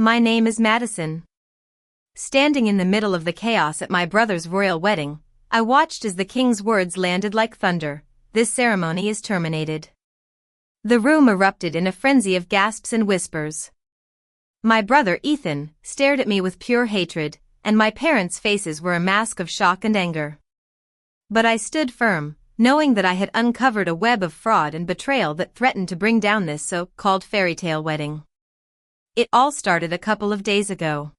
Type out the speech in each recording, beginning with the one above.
My name is Madison. Standing in the middle of the chaos at my brother's royal wedding, I watched as the king's words landed like thunder. This ceremony is terminated. The room erupted in a frenzy of gasps and whispers. My brother Ethan stared at me with pure hatred, and my parents' faces were a mask of shock and anger. But I stood firm, knowing that I had uncovered a web of fraud and betrayal that threatened to bring down this so-called fairy-tale wedding. It all started a couple of days ago.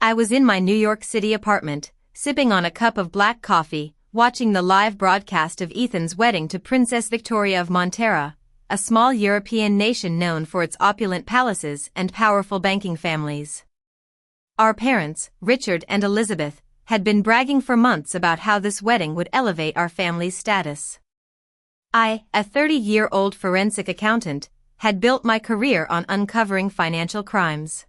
I was in my New York City apartment, sipping on a cup of black coffee, watching the live broadcast of Ethan's wedding to Princess Victoria of Montera, a small European nation known for its opulent palaces and powerful banking families. Our parents, Richard and Elizabeth, had been bragging for months about how this wedding would elevate our family's status. I, a 30-year-old forensic accountant, had built my career on uncovering financial crimes.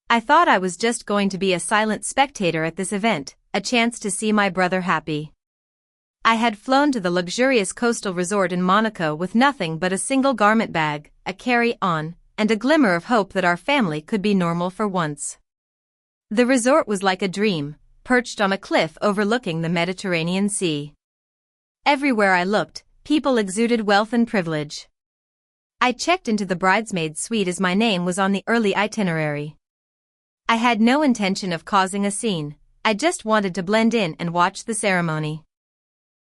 I thought I was just going to be a silent spectator at this event, a chance to see my brother happy. I had flown to the luxurious coastal resort in Monaco with nothing but a single garment bag, a carry-on, and a glimmer of hope that our family could be normal for once. The resort was like a dream, perched on a cliff overlooking the Mediterranean Sea. Everywhere I looked, people exuded wealth and privilege. I checked into the bridesmaid suite as my name was on the early itinerary. I had no intention of causing a scene, I just wanted to blend in and watch the ceremony.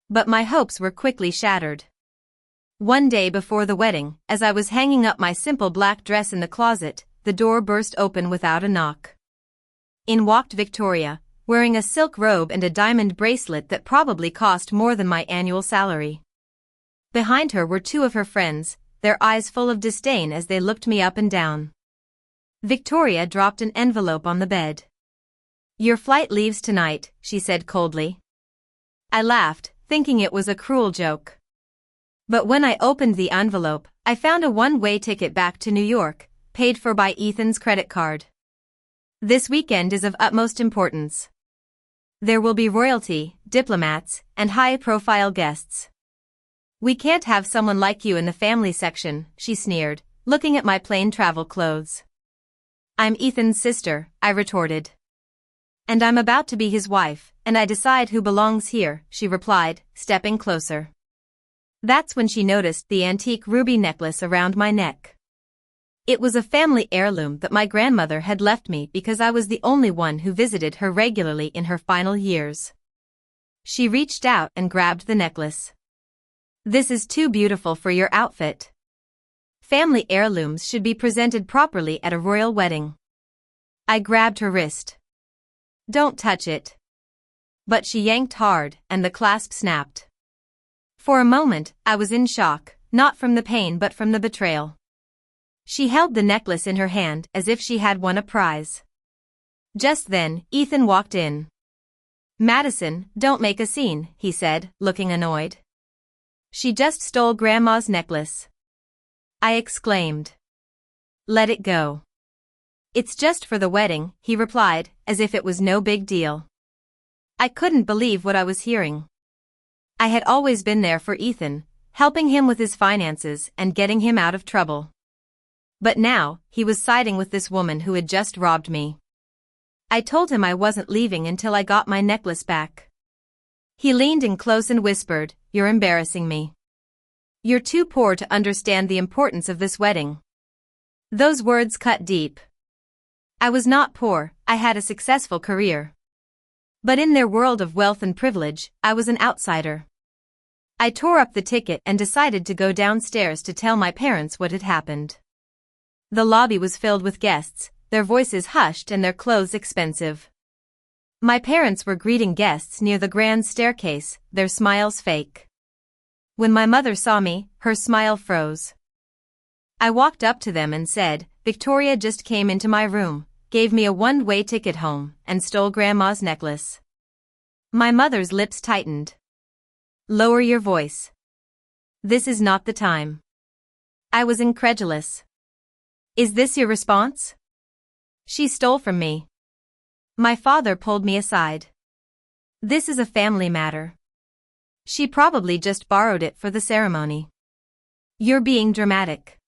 But my hopes were quickly shattered. One day before the wedding, as I was hanging up my simple black dress in the closet, the door burst open without a knock. In walked Victoria, wearing a silk robe and a diamond bracelet that probably cost more than my annual salary. Behind her were two of her friends, their eyes full of disdain as they looked me up and down. Victoria dropped an envelope on the bed. "Your flight leaves tonight," she said coldly. I laughed, thinking it was a cruel joke. But when I opened the envelope, I found a one-way ticket back to New York, paid for by Ethan's credit card. "This weekend is of utmost importance. There will be royalty, diplomats, and high-profile guests. We can't have someone like you in the family section," she sneered, looking at my plain travel clothes. "I'm Ethan's sister," I retorted. "And I'm about to be his wife, and I decide who belongs here," she replied, stepping closer. That's when she noticed the antique ruby necklace around my neck. It was a family heirloom that my grandmother had left me because I was the only one who visited her regularly in her final years. She reached out and grabbed the necklace. "This is too beautiful for your outfit. Family heirlooms should be presented properly at a royal wedding." I grabbed her wrist. "Don't touch it." But she yanked hard, and the clasp snapped. For a moment, I was in shock, not from the pain but from the betrayal. She held the necklace in her hand as if she had won a prize. Just then, Ethan walked in. "Madison, don't make a scene," he said, looking annoyed. "She just stole Grandma's necklace." I exclaimed. "Let it go." "It's just for the wedding," he replied, as if it was no big deal. I couldn't believe what I was hearing. I had always been there for Ethan, helping him with his finances and getting him out of trouble. But now, he was siding with this woman who had just robbed me. I told him I wasn't leaving until I got my necklace back. He leaned in close and whispered, "You're embarrassing me. You're too poor to understand the importance of this wedding." Those words cut deep. I was not poor, I had a successful career. But in their world of wealth and privilege, I was an outsider. I tore up the ticket and decided to go downstairs to tell my parents what had happened. The lobby was filled with guests, their voices hushed and their clothes expensive. My parents were greeting guests near the grand staircase, their smiles fake. When my mother saw me, her smile froze. I walked up to them and said, "Victoria just came into my room, gave me a one-way ticket home, and stole Grandma's necklace." My mother's lips tightened. "Lower your voice. This is not the time." I was incredulous. "Is this your response? She stole from me." My father pulled me aside. "This is a family matter. She probably just borrowed it for the ceremony. You're being dramatic."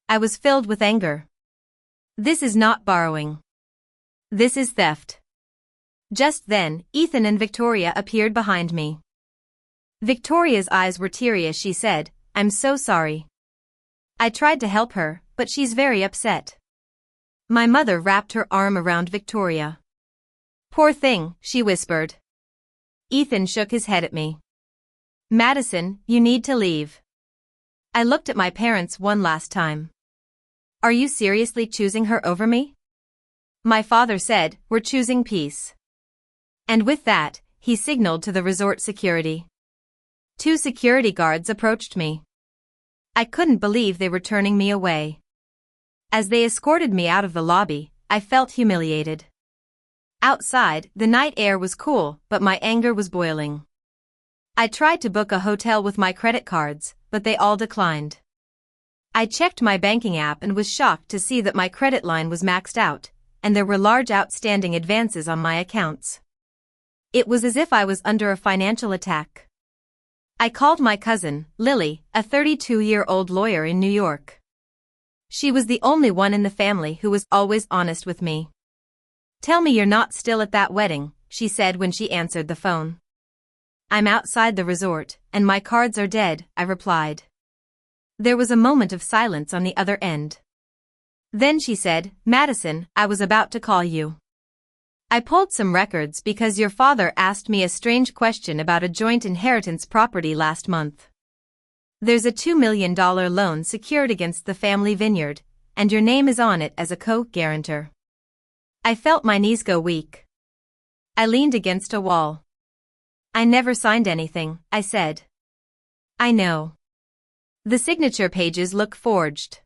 I was filled with anger. This is not borrowing. This is theft. Just then, Ethan and Victoria appeared behind me. Victoria's eyes were teary as she said, "I'm so sorry." I tried to help her, but she's very upset. My mother wrapped her arm around Victoria. "Poor thing," she whispered. Ethan shook his head at me. "Madison, you need to leave." I looked at my parents one last time. "Are you seriously choosing her over me?" My father said, "We're choosing peace." And with that, he signaled to the resort security. 2 security guards approached me. I couldn't believe they were turning me away. As they escorted me out of the lobby, I felt humiliated. Outside, the night air was cool, but my anger was boiling. I tried to book a hotel with my credit cards, but they all declined. I checked my banking app and was shocked to see that my credit line was maxed out, and there were large outstanding advances on my accounts. It was as if I was under a financial attack. I called my cousin, Lily, a 32-year-old lawyer in New York. She was the only one in the family who was always honest with me. "Tell me you're not still at that wedding," she said when she answered the phone. "I'm outside the resort, and my cards are dead," I replied. There was a moment of silence on the other end. Then she said, "Madison, I was about to call you. I pulled some records because your father asked me a strange question about a joint inheritance property last month. There's a $2 million loan secured against the family vineyard, and your name is on it as a co-guarantor." I felt my knees go weak. I leaned against a wall. "I never signed anything," I said. "I know. The signature pages look forged.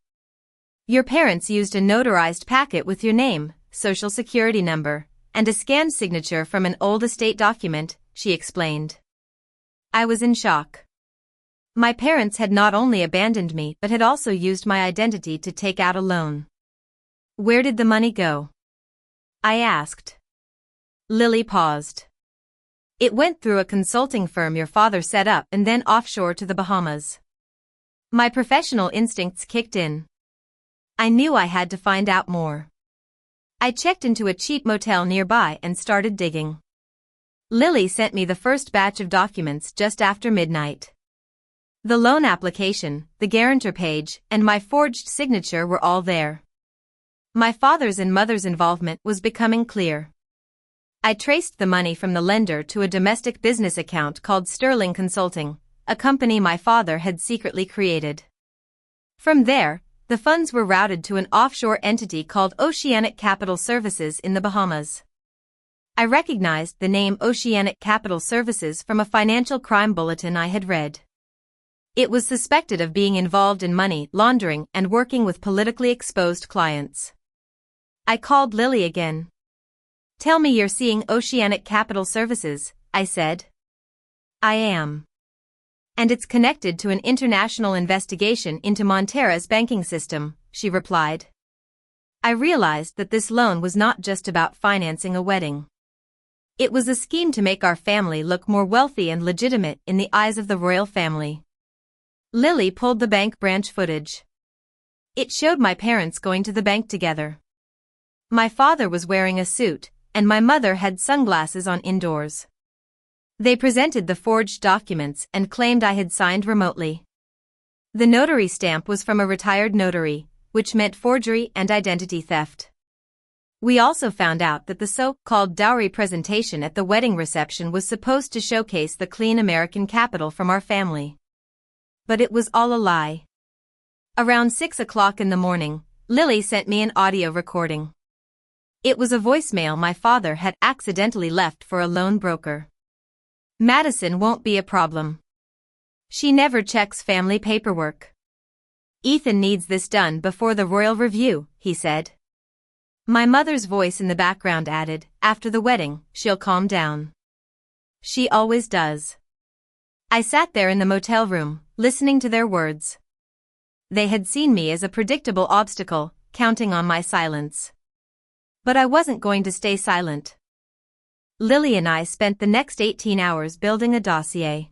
Your parents used a notarized packet with your name, social security number, and a scanned signature from an old estate document," she explained. I was in shock. My parents had not only abandoned me but had also used my identity to take out a loan. "Where did the money go?" I asked. Lily paused. "It went through a consulting firm your father set up and then offshore to the Bahamas." My professional instincts kicked in. I knew I had to find out more. I checked into a cheap motel nearby and started digging. Lily sent me the first batch of documents just after midnight. The loan application, the guarantor page, and my forged signature were all there. My father's and mother's involvement was becoming clear. I traced the money from the lender to a domestic business account called Sterling Consulting, a company my father had secretly created. From there, the funds were routed to an offshore entity called Oceanic Capital Services in the Bahamas. I recognized the name Oceanic Capital Services from a financial crime bulletin I had read. It was suspected of being involved in money laundering and working with politically exposed clients. I called Lily again. "Tell me you're seeing Oceanic Capital Services," I said. "I am. And it's connected to an international investigation into Montera's banking system," she replied. I realized that this loan was not just about financing a wedding. It was a scheme to make our family look more wealthy and legitimate in the eyes of the royal family. Lily pulled the bank branch footage. It showed my parents going to the bank together. My father was wearing a suit, and my mother had sunglasses on indoors. They presented the forged documents and claimed I had signed remotely. The notary stamp was from a retired notary, which meant forgery and identity theft. We also found out that the so-called dowry presentation at the wedding reception was supposed to showcase the clean American capital from our family. But it was all a lie. Around 6 o'clock in the morning, Lily sent me an audio recording. It was a voicemail my father had accidentally left for a loan broker. "Madison won't be a problem. She never checks family paperwork. Ethan needs this done before the royal review," he said. My mother's voice in the background added, "After the wedding, she'll calm down. She always does." I sat there in the motel room, listening to their words. They had seen me as a predictable obstacle, counting on my silence. But I wasn't going to stay silent. Lily and I spent the next 18 hours building a dossier.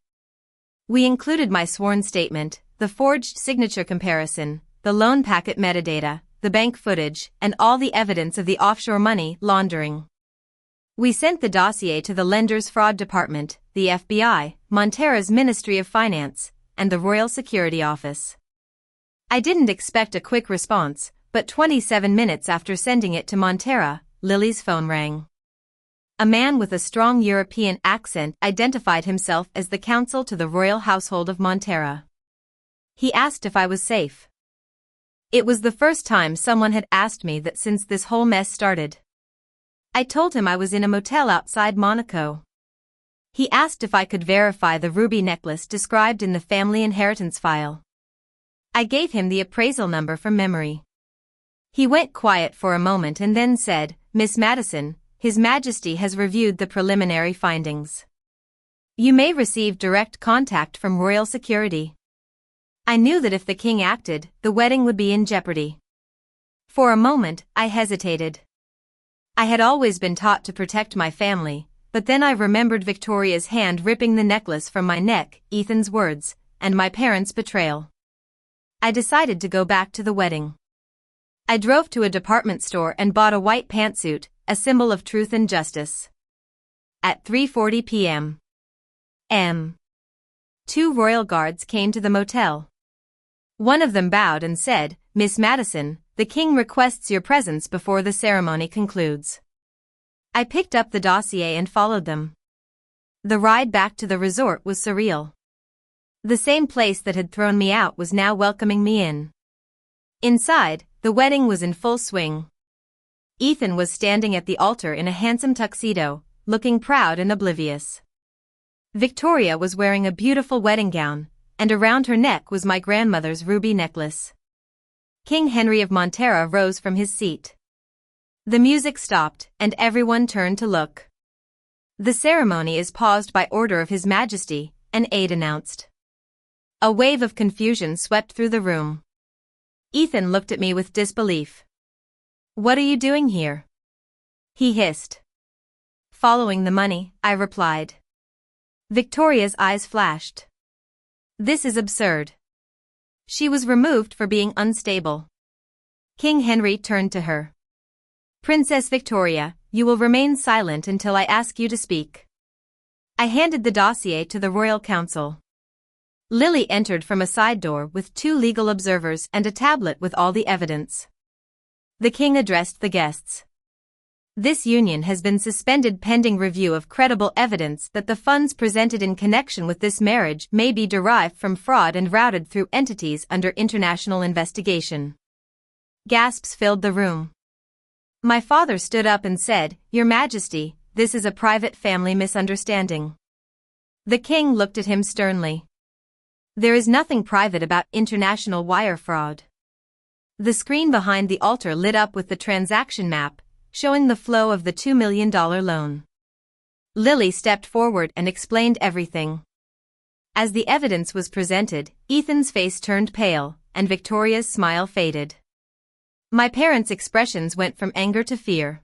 We included my sworn statement, the forged signature comparison, the loan packet metadata, the bank footage, and all the evidence of the offshore money laundering. We sent the dossier to the Lender's Fraud Department, the FBI, Montera's Ministry of Finance, and the Royal Security Office. I didn't expect a quick response, but 27 minutes after sending it to Montera, Lily's phone rang. A man with a strong European accent identified himself as the counsel to the royal household of Montera. He asked if I was safe. It was the first time someone had asked me that since this whole mess started. I told him I was in a motel outside Monaco. He asked if I could verify the ruby necklace described in the family inheritance file. I gave him the appraisal number from memory. He went quiet for a moment and then said, "Miss Madison, His Majesty has reviewed the preliminary findings. You may receive direct contact from royal security." I knew that if the king acted, the wedding would be in jeopardy. For a moment, I hesitated. I had always been taught to protect my family, but then I remembered Victoria's hand ripping the necklace from my neck, Ethan's words, and my parents' betrayal. I decided to go back to the wedding. I drove to a department store and bought a white pantsuit, a symbol of truth and justice. At 3:40 p.m. Two royal guards came to the motel. One of them bowed and said, "Miss Madison, the king requests your presence before the ceremony concludes." I picked up the dossier and followed them. The ride back to the resort was surreal. The same place that had thrown me out was now welcoming me in. Inside, the wedding was in full swing. Ethan was standing at the altar in a handsome tuxedo, looking proud and oblivious. Victoria was wearing a beautiful wedding gown, and around her neck was my grandmother's ruby necklace. King Henry of Montera rose from his seat. The music stopped, and everyone turned to look. "The ceremony is paused by order of His Majesty," an aide announced. A wave of confusion swept through the room. Ethan looked at me with disbelief. "What are you doing here?" he hissed. "Following the money," I replied. Victoria's eyes flashed. "This is absurd." She was removed for being unstable. King Henry turned to her. "Princess Victoria, you will remain silent until I ask you to speak." I handed the dossier to the Royal Council. Lily entered from a side door with 2 legal observers and a tablet with all the evidence. The king addressed the guests. "This union has been suspended pending review of credible evidence that the funds presented in connection with this marriage may be derived from fraud and routed through entities under international investigation." Gasps filled the room. My father stood up and said, "Your Majesty, this is a private family misunderstanding." The king looked at him sternly. "There is nothing private about international wire fraud." The screen behind the altar lit up with the transaction map, showing the flow of the $2 million loan. Lily stepped forward and explained everything. As the evidence was presented, Ethan's face turned pale, and Victoria's smile faded. My parents' expressions went from anger to fear.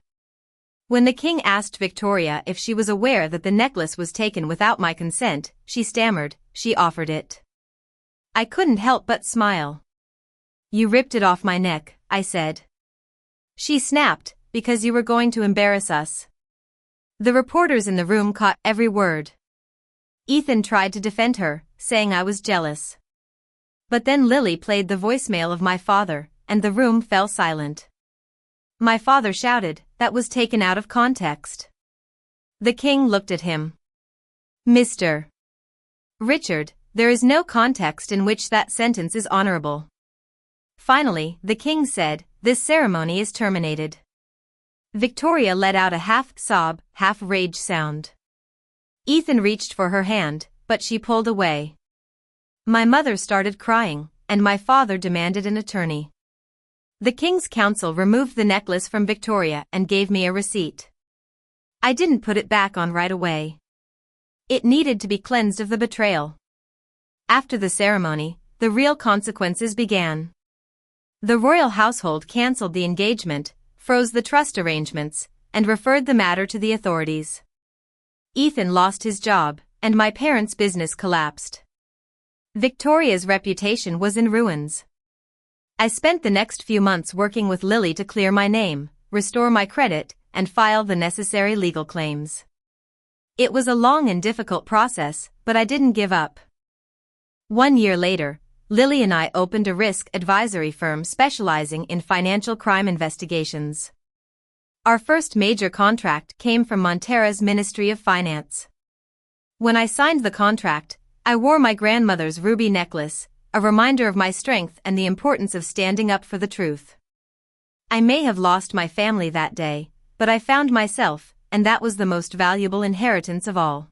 When the king asked Victoria if she was aware that the necklace was taken without my consent, she stammered, "She offered it." I couldn't help but smile. "You ripped it off my neck," I said. She snapped, "Because you were going to embarrass us." The reporters in the room caught every word. Ethan tried to defend her, saying I was jealous. But then Lily played the voicemail of my father, and the room fell silent. My father shouted, "That was taken out of context." The king looked at him. "Mr. Richard, there is no context in which that sentence is honorable." Finally, the king said, "This ceremony is terminated." Victoria let out a half-sob, half-rage sound. Ethan reached for her hand, but she pulled away. My mother started crying, and my father demanded an attorney. The King's Council removed the necklace from Victoria and gave me a receipt. I didn't put it back on right away. It needed to be cleansed of the betrayal. After the ceremony, the real consequences began. The royal household cancelled the engagement, froze the trust arrangements, and referred the matter to the authorities. Ethan lost his job, and my parents' business collapsed. Victoria's reputation was in ruins. I spent the next few months working with Lily to clear my name, restore my credit, and file the necessary legal claims. It was a long and difficult process, but I didn't give up. 1 year later, Lily and I opened a risk advisory firm specializing in financial crime investigations. Our first major contract came from Montera's Ministry of Finance. When I signed the contract, I wore my grandmother's ruby necklace, a reminder of my strength and the importance of standing up for the truth. I may have lost my family that day, but I found myself, and that was the most valuable inheritance of all.